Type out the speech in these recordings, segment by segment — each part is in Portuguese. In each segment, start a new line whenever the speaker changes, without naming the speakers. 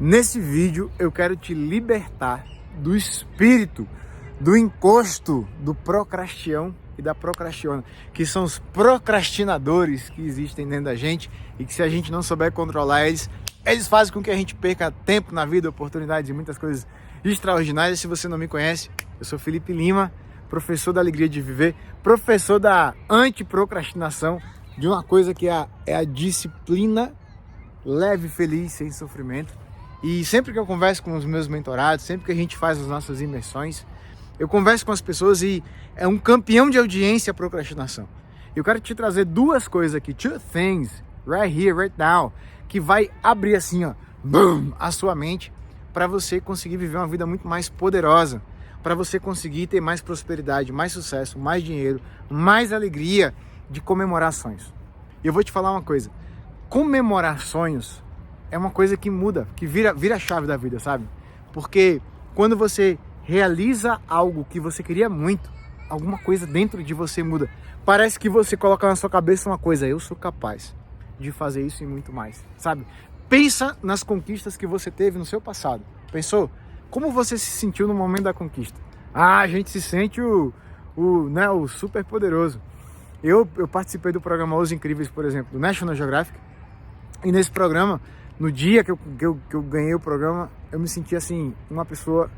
Nesse vídeo eu quero te libertar do espírito, do encosto, do procrastião e da procrastiona, que são os procrastinadores que existem dentro da gente e que, se a gente não souber controlar eles fazem com que a gente perca tempo na vida, oportunidades e muitas coisas extraordinárias. Se você não me conhece, eu sou Felipe Lima, professor da alegria de viver, professor da antiprocrastinação, de uma coisa que é a disciplina leve, feliz, sem sofrimento. E sempre que eu converso com os meus mentorados, sempre que a gente faz as nossas imersões, eu converso com as pessoas e é um campeão de audiência a procrastinação. Eu quero te trazer duas coisas aqui, two things, right here, right now, que vai abrir assim, ó, boom, a sua mente para você conseguir viver uma vida muito mais poderosa, para você conseguir ter mais prosperidade, mais sucesso, mais dinheiro, mais alegria de comemorar sonhos. E eu vou te falar uma coisa, comemorar sonhos é uma coisa que muda, que vira a chave da vida, sabe? Porque quando você realiza algo que você queria muito, alguma coisa dentro de você muda. Parece que você coloca na sua cabeça uma coisa, eu sou capaz de fazer isso e muito mais, sabe? Pensa nas conquistas que você teve no seu passado. Pensou? Como você se sentiu no momento da conquista? A gente se sente o super poderoso. Eu participei do programa Os Incríveis, por exemplo, do National Geographic, e nesse programa, no dia que eu ganhei o programa, eu me senti assim, uma pessoa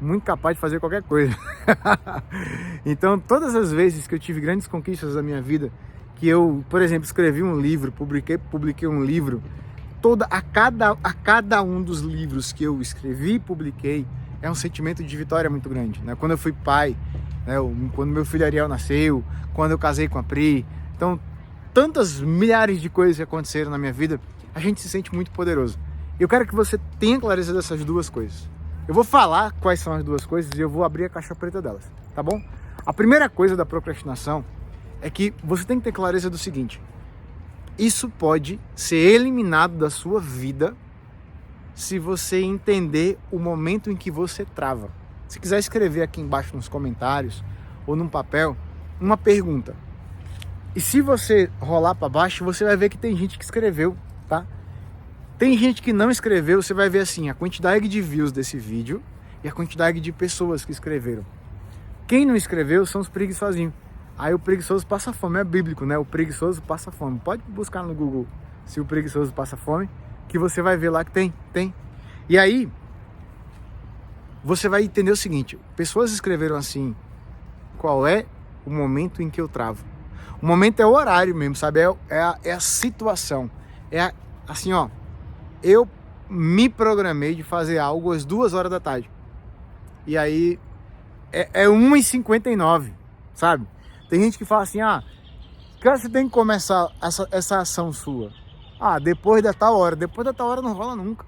muito capaz de fazer qualquer coisa. Então, todas as vezes que eu tive grandes conquistas da minha vida, que eu, por exemplo, escrevi um livro, publiquei um livro, a cada um dos livros que eu escrevi e publiquei, é um sentimento de vitória muito grande, né? Quando eu fui pai, né? Quando meu filho Ariel nasceu, quando eu casei com a Pri, então, tantas milhares de coisas que aconteceram na minha vida, a gente se sente muito poderoso. Eu quero que você tenha clareza dessas duas coisas. Eu vou falar quais são as duas coisas e eu vou abrir a caixa preta delas, tá bom? A primeira coisa da procrastinação é que você tem que ter clareza do seguinte: isso pode ser eliminado da sua vida se você entender o momento em que você trava. Se quiser escrever aqui embaixo nos comentários ou num papel uma pergunta. E se você rolar para baixo, você vai ver que tem gente que escreveu, tá? Tem gente que não escreveu, você vai ver assim, a quantidade de views desse vídeo e a quantidade de pessoas que escreveram. Quem não escreveu são os preguiçosinhos. Aí o preguiçoso passa fome, é bíblico, né? O preguiçoso passa fome. Pode buscar no Google se o preguiçoso passa fome, que você vai ver lá que tem. E aí, você vai entender o seguinte, pessoas escreveram assim, qual é o momento em que eu travo? O momento é o horário mesmo, sabe? É a situação. Assim, ó, eu me programei de fazer algo às 2 horas da tarde. E aí, é 1h59, sabe? Tem gente que fala assim, cara, você tem que começar essa ação sua. Depois da tal hora. Depois da tal hora não rola nunca.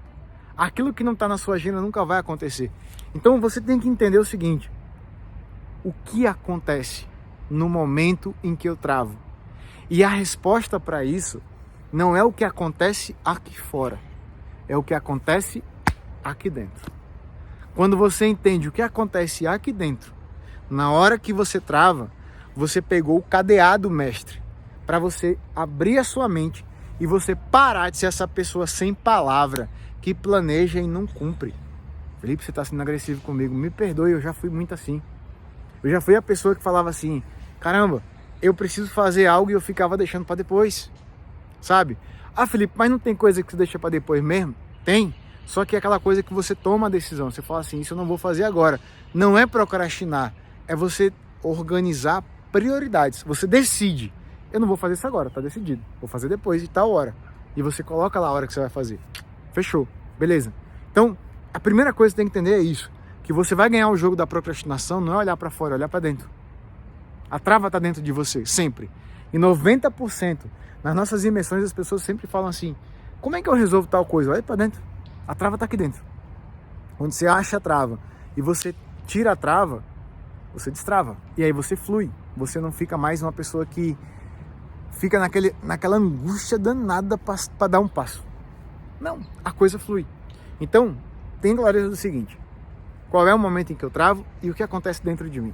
Aquilo que não está na sua agenda nunca vai acontecer. Então você tem que entender o seguinte: o que acontece no momento em que eu travo? E a resposta para isso não é o que acontece aqui fora, é o que acontece aqui dentro. Quando você entende o que acontece aqui dentro, na hora que você trava, você pegou o cadeado mestre para você abrir a sua mente e você parar de ser essa pessoa sem palavra, que planeja e não cumpre. Felipe, você está sendo agressivo comigo, me perdoe, eu já fui muito assim. Eu já fui a pessoa que falava assim, caramba, eu preciso fazer algo e eu ficava deixando para depois, sabe? Felipe, mas não tem coisa que você deixa para depois mesmo? Tem, só que é aquela coisa que você toma a decisão, você fala assim, isso eu não vou fazer agora. Não é procrastinar, é você organizar prioridades. Você decide, eu não vou fazer isso agora, tá decidido, vou fazer depois de tal hora. E você coloca lá a hora que você vai fazer. Fechou, beleza? Então, a primeira coisa que você tem que entender é isso, que você vai ganhar o jogo da procrastinação não é olhar para fora, é olhar para dentro. A trava está dentro de você, sempre. E 90% nas nossas imersões as pessoas sempre falam assim, como é que eu resolvo tal coisa? Olha para dentro. A trava está aqui dentro. Onde você acha a trava e você tira a trava, você destrava. E aí você flui. Você não fica mais uma pessoa que fica naquela angústia danada para dar um passo. Não, a coisa flui. Então, tem clareza do seguinte: qual é o momento em que eu travo e o que acontece dentro de mim?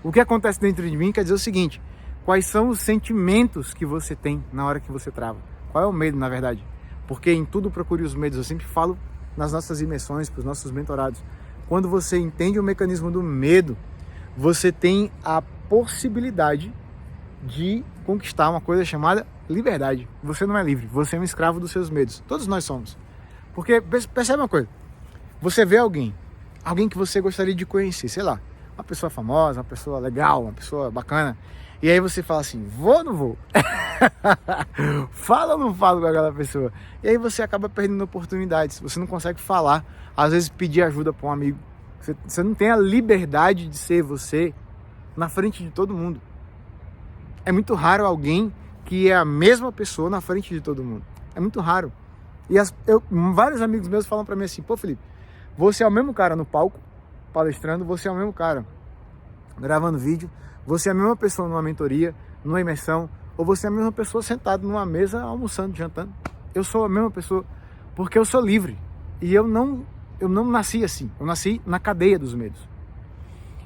O que acontece dentro de mim quer dizer o seguinte: quais são os sentimentos que você tem na hora que você trava? Qual é o medo, na verdade? Porque em tudo procure os medos. Eu sempre falo nas nossas imersões, para os nossos mentorados. Quando você entende o mecanismo do medo, você tem a possibilidade de conquistar uma coisa chamada liberdade. Você não é livre, você é um escravo dos seus medos. Todos nós somos. Porque, percebe uma coisa, você vê alguém que você gostaria de conhecer, sei lá, uma pessoa famosa, uma pessoa legal, uma pessoa bacana, e aí você fala assim, vou ou não vou? Fala ou não falo com aquela pessoa? E aí você acaba perdendo oportunidades, você não consegue falar, às vezes pedir ajuda para um amigo. Você não tem a liberdade de ser você na frente de todo mundo. É muito raro alguém que é a mesma pessoa na frente de todo mundo. É muito raro. E vários amigos meus falam pra mim assim, pô, Felipe, você é o mesmo cara no palco, palestrando, você é o mesmo cara gravando vídeo, você é a mesma pessoa numa mentoria, numa imersão, ou você é a mesma pessoa sentado numa mesa, almoçando, jantando. Eu sou a mesma pessoa, porque eu sou livre. E eu não nasci assim, eu nasci na cadeia dos medos.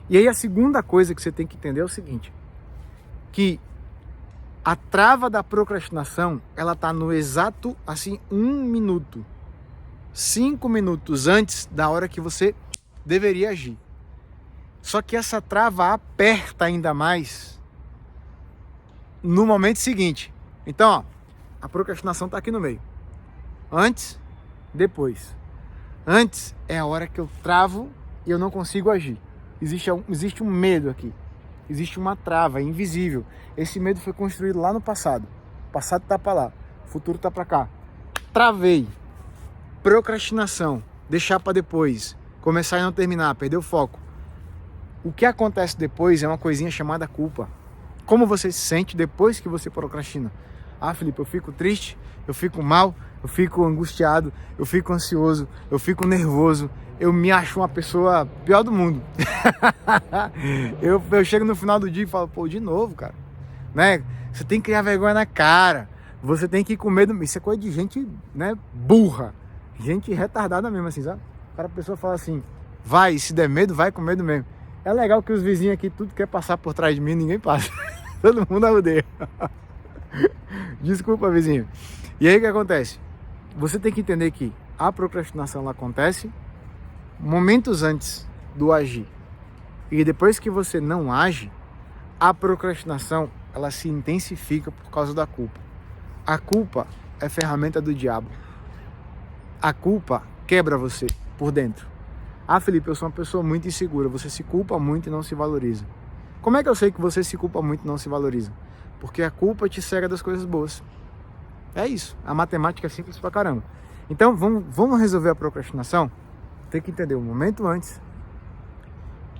E aí a segunda coisa que você tem que entender é o seguinte, que a trava da procrastinação, ela tá no exato, assim, 1 minuto, 5 minutos antes da hora que você deveria agir. Só que essa trava aperta ainda mais no momento seguinte. Então, ó, a procrastinação tá aqui no meio. Antes, depois. Antes é a hora que eu travo e eu não consigo agir. Existe um medo aqui. Existe uma trava invisível. Esse medo foi construído lá no passado. O passado tá para lá, o futuro tá para cá. Travei. Procrastinação. Deixar para depois. Começar e não terminar. Perder o foco. O que acontece depois é uma coisinha chamada culpa. Como você se sente depois que você procrastina? Ah, Felipe, eu fico triste, eu fico mal, eu fico angustiado, eu fico ansioso, eu fico nervoso, eu me acho uma pessoa pior do mundo. eu chego no final do dia e falo, pô, de novo, cara. Né? Você tem que criar vergonha na cara, você tem que ir com medo. Isso é coisa de gente, né, burra, gente retardada mesmo, assim, sabe? A pessoa fala assim, vai, se der medo, vai com medo mesmo. É legal que os vizinhos aqui, tudo quer passar por trás de mim, ninguém passa. Todo mundo odeia. Desculpa, vizinho. E aí o que acontece? Você tem que entender que a procrastinação ela acontece momentos antes do agir. E depois que você não age, a procrastinação ela se intensifica por causa da culpa. A culpa é ferramenta do diabo. A culpa quebra você por dentro. Ah, Felipe, eu sou uma pessoa muito insegura. Você se culpa muito e não se valoriza. Como é que eu sei que você se culpa muito e não se valoriza? Porque a culpa te cega das coisas boas. É isso. A matemática é simples pra caramba. Então, vamos resolver a procrastinação? Tem que entender o momento antes.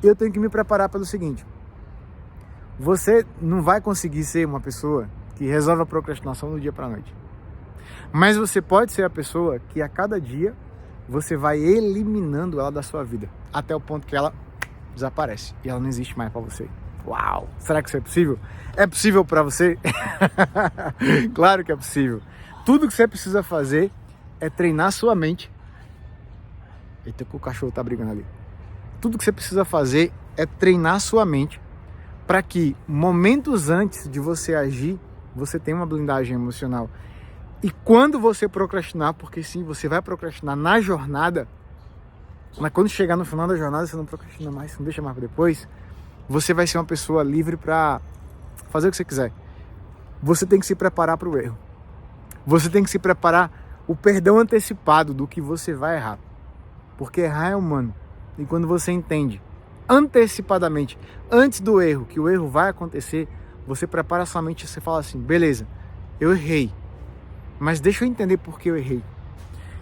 E eu tenho que me preparar pelo seguinte. Você não vai conseguir ser uma pessoa que resolve a procrastinação do dia pra noite. Mas você pode ser a pessoa que a cada dia você vai eliminando ela da sua vida. Até o ponto que ela desaparece. E ela não existe mais pra você. Uau! Será que isso é possível? É possível pra você? Claro que é possível. Tudo que você precisa fazer é treinar sua mente. Eita, que o cachorro tá brigando ali. Tudo que você precisa fazer é treinar sua mente para que momentos antes de você agir, você tenha uma blindagem emocional. E quando você procrastinar, porque sim, você vai procrastinar na jornada, mas quando chegar no final da jornada, você não procrastina mais, você não deixa mais para depois, você vai ser uma pessoa livre para fazer o que você quiser. Você tem que se preparar para o erro. Você tem que se preparar o perdão antecipado do que você vai errar. Porque errar é humano. E quando você entende antecipadamente, antes do erro, que o erro vai acontecer, você prepara sua mente e você fala assim, beleza, eu errei, mas deixa eu entender por que eu errei.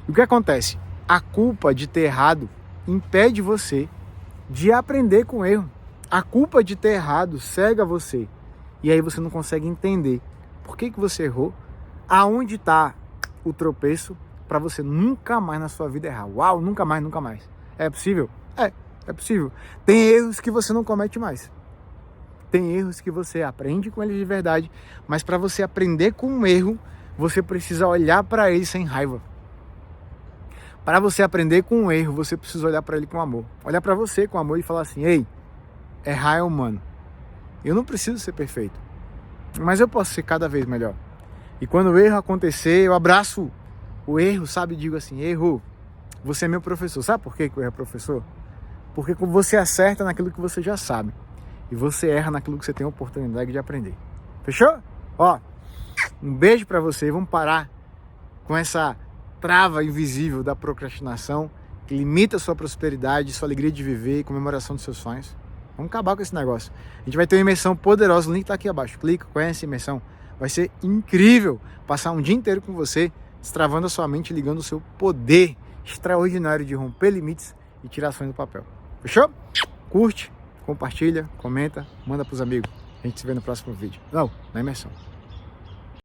E o que acontece? A culpa de ter errado impede você de aprender com o erro. A culpa de ter errado cega você. E aí você não consegue entender por que você errou, aonde está o tropeço, para você nunca mais na sua vida errar. Uau, nunca mais, nunca mais. É possível? É possível. Tem erros que você não comete mais. Tem erros que você aprende com eles de verdade, mas para você aprender com um erro, você precisa olhar para ele sem raiva. Para você aprender com um erro, você precisa olhar para ele com amor. Olhar para você com amor e falar assim, ei, errar é humano. Eu não preciso ser perfeito, mas eu posso ser cada vez melhor. E quando o erro acontecer, eu abraço o erro, sabe? Digo assim, erro, Você é meu professor. Sabe por que eu é professor? Porque você acerta naquilo que você já sabe. E você erra naquilo que você tem a oportunidade de aprender. Fechou? Ó, um beijo pra você. Vamos parar com essa trava invisível da procrastinação que limita a sua prosperidade, sua alegria de viver e comemoração dos seus sonhos. Vamos acabar com esse negócio. A gente vai ter uma imersão poderosa. O link tá aqui abaixo. Clica, conhece a imersão. Vai ser incrível passar um dia inteiro com você, destravando a sua mente, ligando o seu poder extraordinário de romper limites e tirar sonhos do papel. Fechou? Curte, compartilha, comenta, manda pros amigos. A gente se vê no próximo vídeo. Não, na imersão.